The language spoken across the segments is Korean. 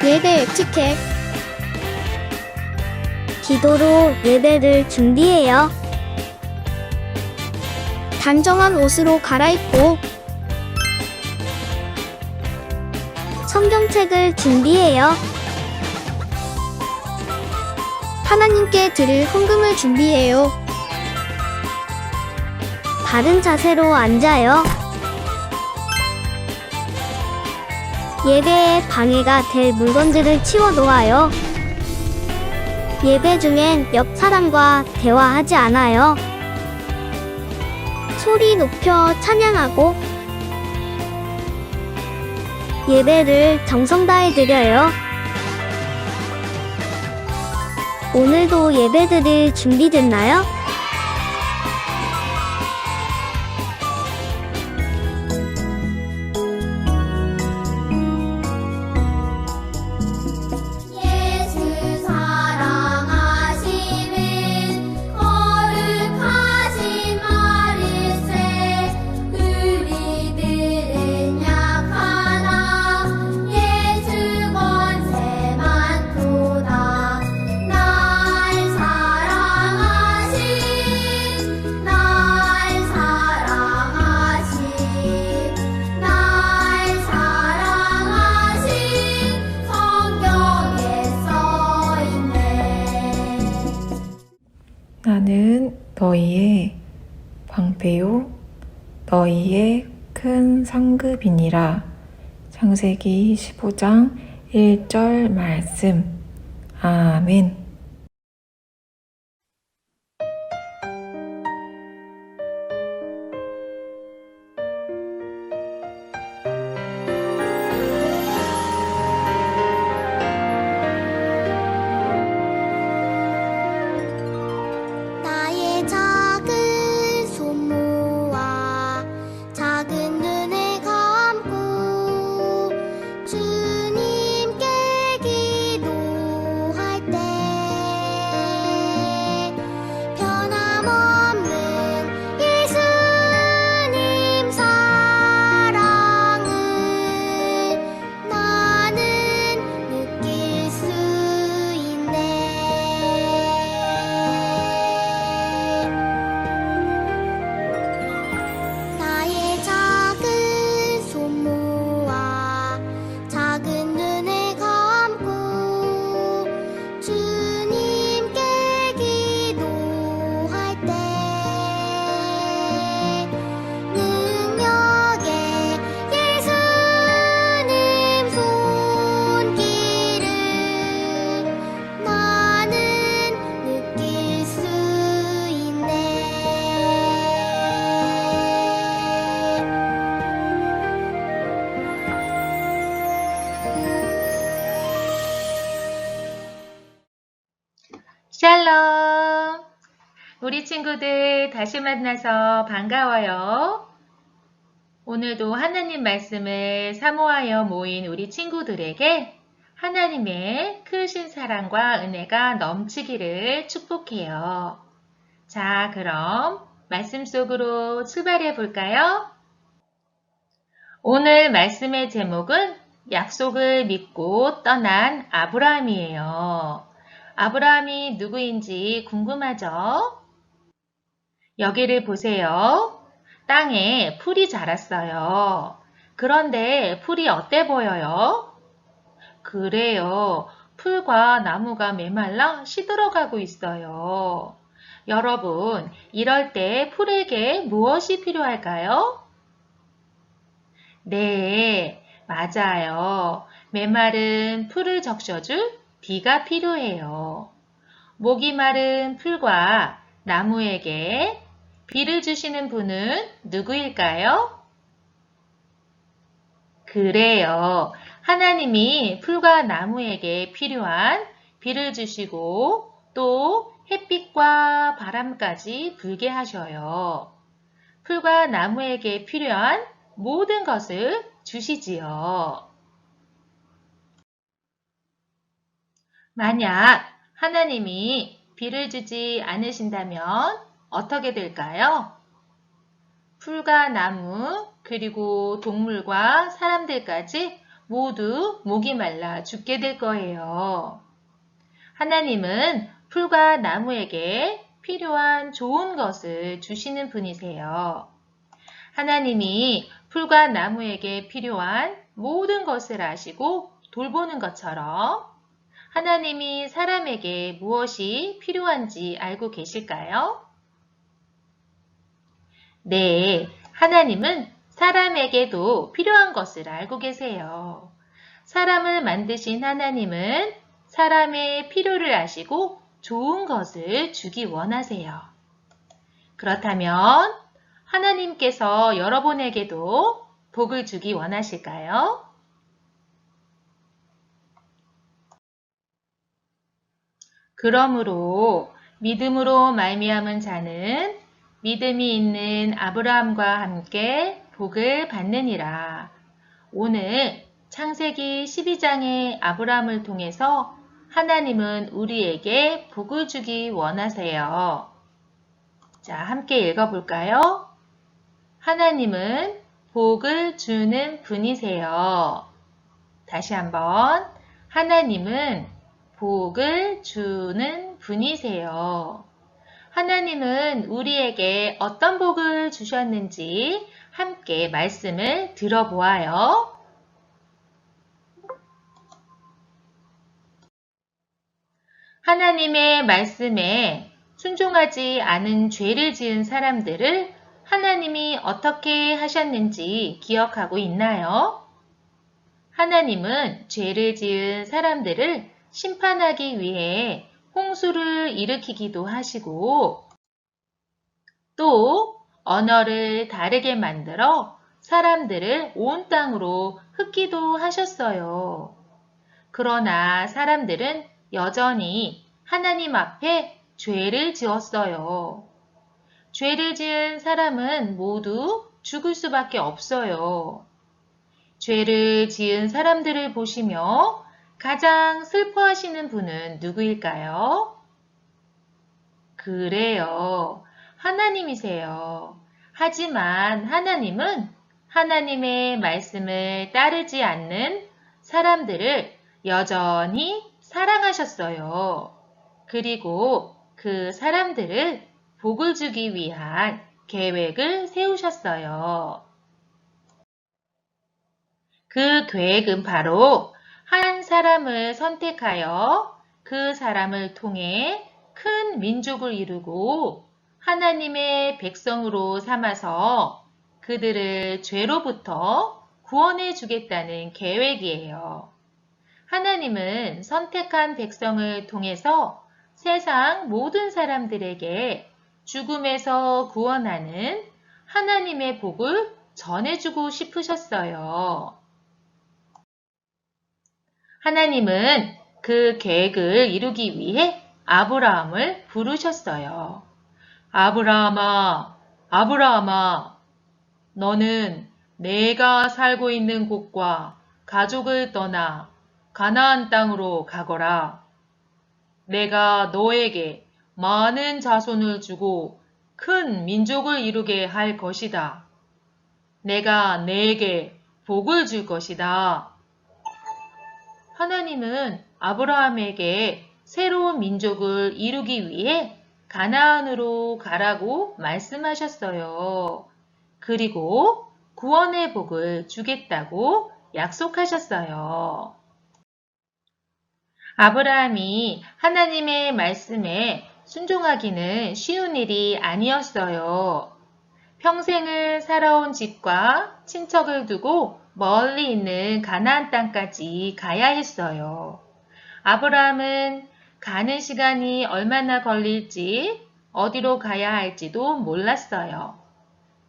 예배 에티켓. 기도로 예배를 준비해요. 단정한 옷으로 갈아입고 성경책을 준비해요. 하나님께 드릴 헌금을 준비해요. 바른 자세로 앉아요. 예배에 방해가 될 물건들을 치워 놓아요. 예배 중엔 옆 사람과 대화하지 않아요. 소리 높여 찬양하고 예배를 정성 다해 드려요. 오늘도 예배 드릴 준비됐나요? 예수 사랑하시는 거룩하신 말일세 우리들은 약하나 예수 권세 많도다 날 사랑하신 성경에 써있네. 나는 너희의 방패요 너희의 큰 상급이니라. 창세기 15장 1절 말씀. 아멘. 나의 작은 손 모아 작은 눈을 감고 주님께 기도할 때 변함없는 예수님 사랑을 나는 느낄 수 있네. 나의 작은 손 모아 작은 눈을 감고 주님께 기도할 때 능력의 예수님 손길을 나는 느낄 수 있네. 샬롬! 우리 친구들 다시 만나서 반가워요. 오늘도 하나님 말씀을 사모하여 모인 우리 친구들에게 하나님의 크신 사랑과 은혜가 넘치기를 축복해요. 자, 그럼 말씀 속으로 출발해 볼까요? 오늘 말씀의 제목은 약속을 믿고 떠난 아브라함이에요. 아브라함이 누구인지 궁금하죠? 여기를 보세요. 땅에 풀이 자랐어요. 그런데 풀이 어때 보여요? 그래요. 풀과 나무가 메말라 시들어가고 있어요. 여러분, 이럴 때 풀에게 무엇이 필요할까요? 네, 맞아요. 메마른 풀을 적셔줄 비가 필요해요. 목이 마른 풀과 나무에게 비를 주시는 분은 누구일까요? 그래요. 하나님이 풀과 나무에게 필요한 비를 주시고 또 햇빛과 바람까지 불게 하셔요. 풀과 나무에게 필요한 모든 것을 주시지요. 만약 하나님이 비를 주지 않으신다면 어떻게 될까요? 풀과 나무, 그리고 동물과 사람들까지 모두 목이 말라 죽게 될 거예요. 하나님은 풀과 나무에게 필요한 좋은 것을 주시는 분이세요. 하나님이 풀과 나무에게 필요한 모든 것을 아시고 돌보는 것처럼 하나님이 사람에게 무엇이 필요한지 알고 계실까요? 네, 하나님은 사람에게도 필요한 것을 알고 계세요. 사람을 만드신 하나님은 사람의 필요를 아시고 좋은 것을 주기 원하세요. 그렇다면 하나님께서 여러분에게도 복을 주기 원하실까요? 그러므로 믿음으로 말미암은 자는 믿음이 있는 아브라함과 함께 복을 받느니라. 오늘 창세기 12장의 아브라함을 통해서 하나님은 우리에게 복을 주기 원하세요. 자, 함께 읽어볼까요? 하나님은 복을 주는 분이세요. 다시 한번. 하나님은 복을 주는 분이세요. 하나님은 우리에게 어떤 복을 주셨는지 함께 말씀을 들어보아요. 하나님의 말씀에 순종하지 않은 죄를 지은 사람들을 하나님이 어떻게 하셨는지 기억하고 있나요? 하나님은 죄를 지은 사람들을 심판하기 위해 홍수를 일으키기도 하시고 또 언어를 다르게 만들어 사람들을 온 땅으로 흩기도 하셨어요. 그러나 사람들은 여전히 하나님 앞에 죄를 지었어요. 죄를 지은 사람은 모두 죽을 수밖에 없어요. 죄를 지은 사람들을 보시며 가장 슬퍼하시는 분은 누구일까요? 그래요. 하나님이세요. 하지만 하나님은 하나님의 말씀을 따르지 않는 사람들을 여전히 사랑하셨어요. 그리고 그 사람들을 복을 주기 위한 계획을 세우셨어요. 그 계획은 바로 한 사람을 선택하여 그 사람을 통해 큰 민족을 이루고 하나님의 백성으로 삼아서 그들을 죄로부터 구원해 주겠다는 계획이에요. 하나님은 선택한 백성을 통해서 세상 모든 사람들에게 죽음에서 구원하는 하나님의 복을 전해주고 싶으셨어요. 하나님은 그 계획을 이루기 위해 아브라함을 부르셨어요. 아브라함아, 아브라함아, 너는 내가 살고 있는 곳과 가족을 떠나 가나안 땅으로 가거라. 내가 너에게 많은 자손을 주고 큰 민족을 이루게 할 것이다. 내가 네게 복을 줄 것이다. 하나님은 아브라함에게 새로운 민족을 이루기 위해 가나안으로 가라고 말씀하셨어요. 그리고 구원의 복을 주겠다고 약속하셨어요. 아브라함이 하나님의 말씀에 순종하기는 쉬운 일이 아니었어요. 평생을 살아온 집과 친척을 두고 멀리 있는 가나안 땅까지 가야 했어요. 아브라함은 가는 시간이 얼마나 걸릴지, 어디로 가야 할지도 몰랐어요.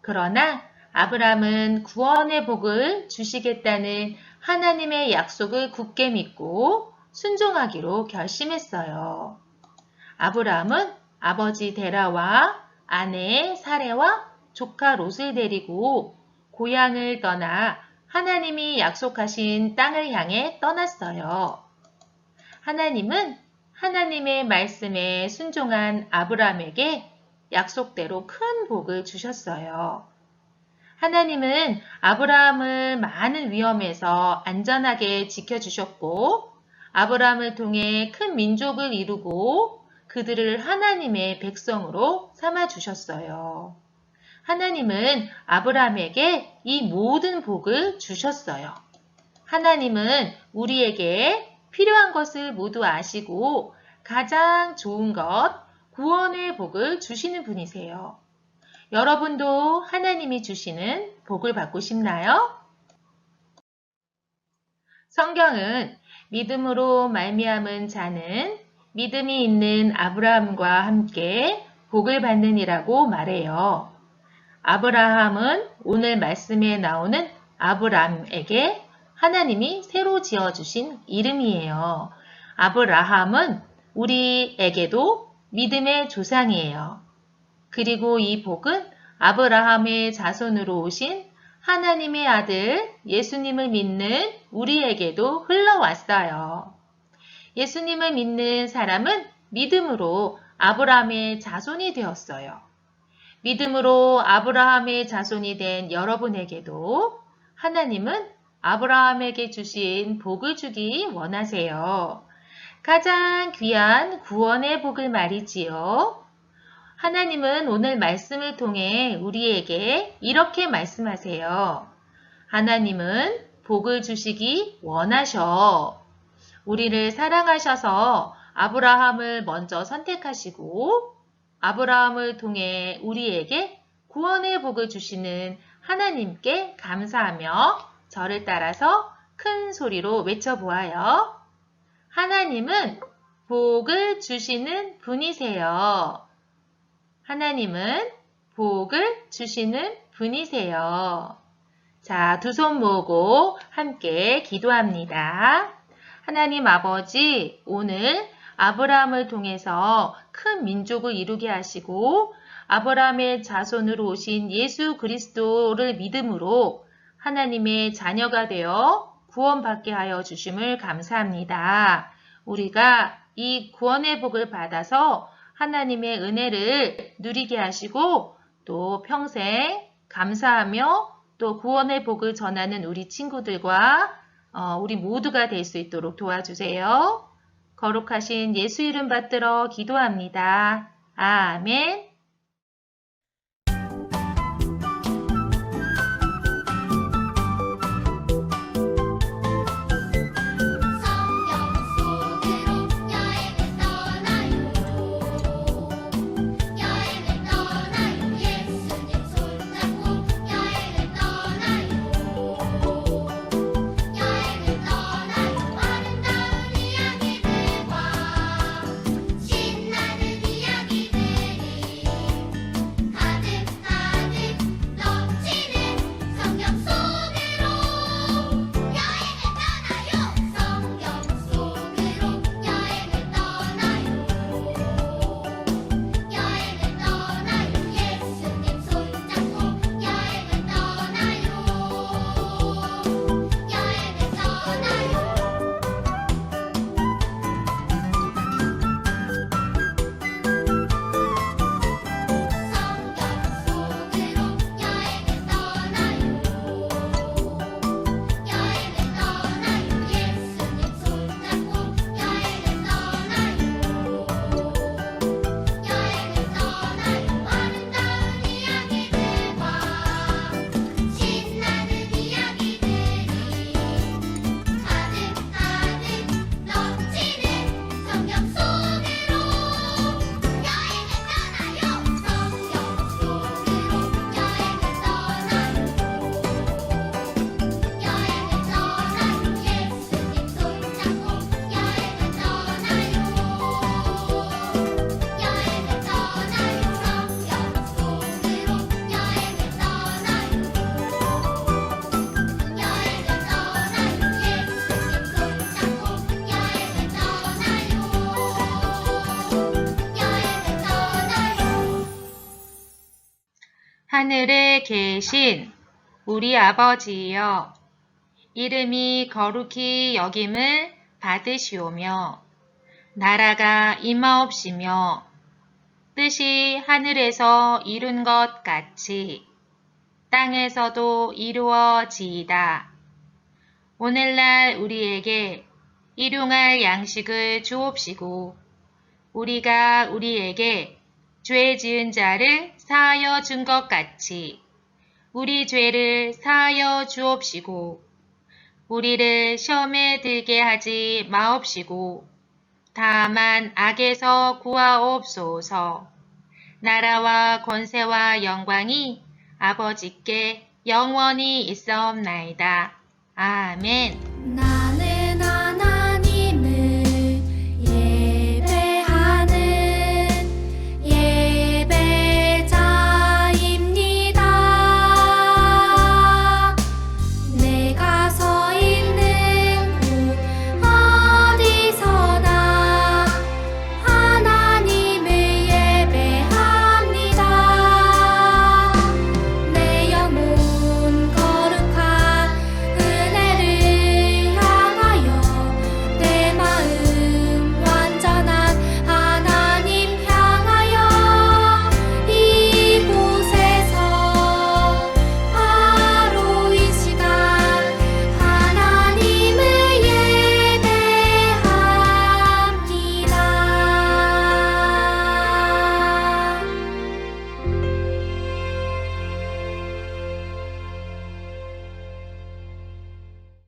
그러나 아브라함은 구원의 복을 주시겠다는 하나님의 약속을 굳게 믿고 순종하기로 결심했어요. 아브라함은 아버지 데라와 아내 사레와 조카 롯을 데리고 고향을 떠나 하나님이 약속하신 땅을 향해 떠났어요. 하나님은 하나님의 말씀에 순종한 아브라함에게 약속대로 큰 복을 주셨어요. 하나님은 아브라함을 많은 위험에서 안전하게 지켜주셨고 아브라함을 통해 큰 민족을 이루고 그들을 하나님의 백성으로 삼아주셨어요. 하나님은 아브라함에게 이 모든 복을 주셨어요. 하나님은 우리에게 필요한 것을 모두 아시고 가장 좋은 것, 구원의 복을 주시는 분이세요. 여러분도 하나님이 주시는 복을 받고 싶나요? 성경은 믿음으로 말미암은 자는 믿음이 있는 아브라함과 함께 복을 받느니라고 말해요. 아브라함은 오늘 말씀에 나오는 아브람에게 하나님이 새로 지어주신 이름이에요. 아브라함은 우리에게도 믿음의 조상이에요. 그리고 이 복은 아브라함의 자손으로 오신 하나님의 아들 예수님을 믿는 우리에게도 흘러왔어요. 예수님을 믿는 사람은 믿음으로 아브라함의 자손이 되었어요. 믿음으로 아브라함의 자손이 된 여러분에게도 하나님은 아브라함에게 주신 복을 주기 원하세요. 가장 귀한 구원의 복을 말이지요. 하나님은 오늘 말씀을 통해 우리에게 이렇게 말씀하세요. 하나님은 복을 주시기 원하셔. 우리를 사랑하셔서 아브라함을 먼저 선택하시고 아브라함을 통해 우리에게 구원의 복을 주시는 하나님께 감사하며 저를 따라서 큰 소리로 외쳐보아요. 하나님은 복을 주시는 분이세요. 하나님은 복을 주시는 분이세요. 자, 두 손 모으고 함께 기도합니다. 하나님 아버지, 오늘 아브라함을 통해서 큰 민족을 이루게 하시고 아브라함의 자손으로 오신 예수 그리스도를 믿음으로 하나님의 자녀가 되어 구원받게 하여 주심을 감사합니다. 우리가 이 구원의 복을 받아서 하나님의 은혜를 누리게 하시고 또 평생 감사하며 또 구원의 복을 전하는 우리 친구들과 우리 모두가 될 수 있도록 도와주세요. 거룩하신 예수 이름 받들어 기도합니다. 아멘. 성경 속으로 여행을 떠나요. 여행을 떠나요. 예수님 손잡고 여행을 떠나요. 여행을 떠나요. 아름다운 이야기들과 신나는 이야기들이 가득가득 넘치는 성경 속으로 여행을 떠나요. 성경 속으로 여행을 떠나요. 여행을 떠나요. 예수님 손잡고 여행을 떠나요. 여행을 떠나요. 성경 속으로 여행을 떠나요. 여행을 떠나요. 예수님 손잡고 여행을 떠나요. 여행을 떠나요. 아름다운 이야기들과 신나는 이야기들이 가득가득 넘치는 성경 속으로 여행을 떠나요. 성경 속으로 여행을 떠나요. 여행을 떠나요. 예수님 손잡고 여행을 떠나요. 여행을 떠나요. 성경 속으로 여행을 떠나요. 여행을 떠나요. 예수님 손잡고 여행을 떠나요. 하늘에 계신 우리 아버지여, 이름이 거룩히 여김을 받으시오며 나라가 임하옵시며 뜻이 하늘에서 이룬 것 같이 땅에서도 이루어지이다. 오늘날 우리에게 일용할 양식을 주옵시고 우리가 우리에게 죄 지은 자를 사하여 준 것 같이 우리 죄를 사하여 주옵시고 우리를 시험에 들게 하지 마옵시고 다만 악에서 구하옵소서. 나라와 권세와 영광이 아버지께 영원히 있사옵나이다. 아멘.